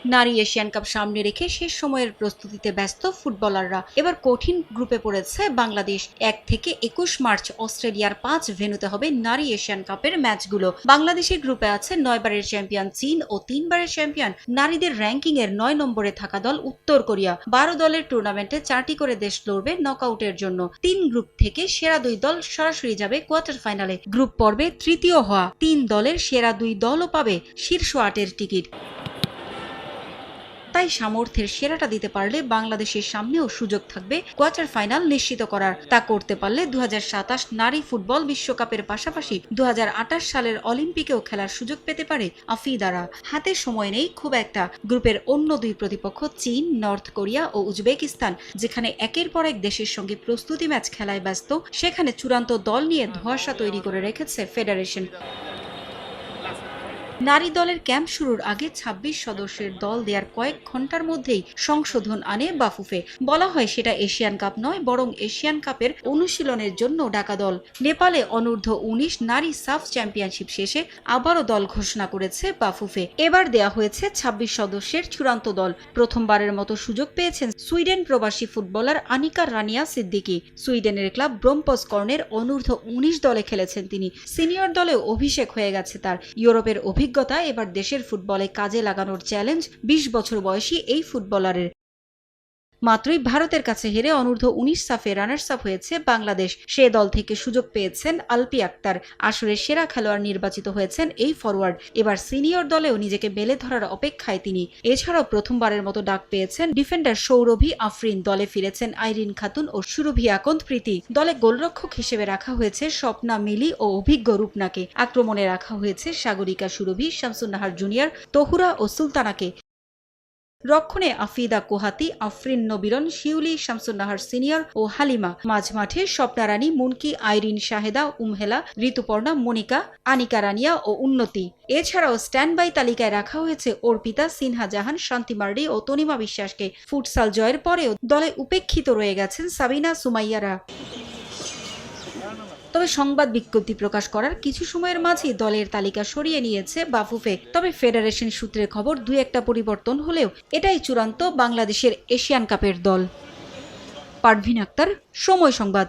নারী Asian cup সামনে রেখে শেষ সময়ের প্রস্তুতিতে ব্যস্ত ফুটবলাররা। এবার কঠিন গ্রুপে পড়েছে বাংলাদেশ। ১ থেকে ২১ মার্চ অস্ট্রেলিয়ার ৫ ভেন্যুতে হবে নারী এশিয়ান কাপের ম্যাচগুলো। বাংলাদেশের গ্রুপে আছে ৯ বারের চ্যাম্পিয়ন চীন ও ৩ বারের চ্যাম্পিয়ন। নারীদের র্যাঙ্কিংয়ের ৯ নম্বরে থাকা দল উত্তর কোরিয়া। ১২ দলের টুর্নামেন্টে ৪টি করে দেশ লড়বে নকআউটের জন্য। ৩ গ্রুপ থেকে সেরা ২ দল সরাসরি যাবে কোয়ার্টার ফাইনালে। গ্রুপ পর্বে তৃতীয় হওয়া ৩ দলের সেরা ২ দলও পাবে শীর্ষ ৮-এর টিকিট। তাই সামর্থ্যের সেরাটা দিতে পারলে বাংলাদেশের সামনেও সুযোগ থাকবে কোয়ার্টার ফাইনাল নিশ্চিত করার। তা করতে পারলে ২০২৭ নারী ফুটবল বিশ্বকাপের পাশাপাশি ২০২৮ সালের অলিম্পিকেও খেলার সুযোগ পেতে পারে আফিদারা। হাতে সময় নেই খুব একটা। গ্রুপের অন্য ২ প্রতিপক্ষ চীন, নর্থ কোরিয়া ও উজবেকিস্তান, যেখানে একের পর এক দেশের সঙ্গে প্রস্তুতি ম্যাচ খেলায় ব্যস্ত। সেখানে চূড়ান্ত দল নিয়ে ধোঁয়াশা তৈরি করে রেখেছে ফেডারেশন। নারী দলের ক্যাম্প শুরুর আগে ২৬ সদস্যের দল দেওয়ার কয়েক ঘন্টার মধ্যেই সংশোধন আনে বাফুফে। বলা হয় সেটা এশিয়ান কাপ নয়, বরং এশিয়ান কাপের অনুশীলনের জন্য ডাকা দল। নেপালে অনূর্ধ্ব ১৯ নারী সাফ চ্যাম্পিয়নশিপ শেষে আবারও দল ঘোষণা করেছে বাফুফে। এবার দেয়া হয়েছে ২৬ সদস্যের চূড়ান্ত দল। প্রথমবারের মতো সুযোগ পেয়েছেন সুইডেন প্রবাসী ফুটবলার আনিকা রানিয়া সিদ্দিকি। সুইডেনের ক্লাব ব্রোম্পসকর্নের অনূর্ধ্ব ১৯ দলে খেলেছেন তিনি। সিনিয়র দলেও অভিষেক হয়ে গেছে তার। ইউরোপের অভিজ্ঞতা এবার দেশের ফুটবলে কাজে লাগানোর চ্যালেঞ্জ ২০ বছর বয়সী এই ফুটবলারের। মাত্রই ভারতের কাছে হেরে অনূর্ধ্ব ১৯ সাফে রানার্স আপ হয়েছে বাংলাদেশ। সে দল থেকে সুযোগ পেয়েছেন আলপি আক্তার। আসরের সেরা খেলোয়াড় নির্বাচিত হয়েছেন এই ফরওয়ার্ড। এবার সিনিয়র দলেও নিজেকে মেলে ধরার অপেক্ষায় তিনি। এছাড়াও প্রথমবারের মতো ডাক পেয়েছেন ডিফেন্ডার সৌরভী আফরিন। দলে ফিরেছেন আইরিন খাতুন ও সুরভি আকন্দ প্রীতি। দলে গোলরক্ষক হিসেবে রাখা হয়েছে স্বপ্না মিলি ও অভিজ্ঞ রূপনাকে। আক্রমণে রাখা হয়েছে সাগরিকা সুরভি, শামসুন্নাহার জুনিয়র, তহুরা ও সুলতানাকে। রক্ষণে আফিদা কোহাতি, আফরিন নবিরন, শিউলি, শামসুন্নাহার সিনিয়র ও হালিমা। মাঝমাঠে স্বপ্না রানী, মুনকি, আইরিন শাহেদা, উমহেলা, ঋতুপর্ণা, মনিকা, আনিকা রানিয়া ও উন্নতি। এছাড়াও স্ট্যান্ড বাই তালিকায় রাখা হয়েছে অর্পিতা, সিনহা জাহান, শান্তি মার্ডি ও তনিমা বিশ্বাসকে। ফুটসাল জয়ের পরেও দলে উপেক্ষিত রয়ে গেছেন সাবিনা সুমাইয়ারা। তবে সংবাদ বিজ্ঞপ্তি প্রকাশ করার কিছু সময়ের মাঝেই দলের তালিকা সরিয়ে নিয়েছে বাফুফে। তবে ফেডারেশন সূত্রের খবর ২-১টা পরিবর্তন হলেও এটাই চূড়ান্ত বাংলাদেশের এশিয়ান কাপের দল। পারভিন আক্তার, সময় সংবাদ।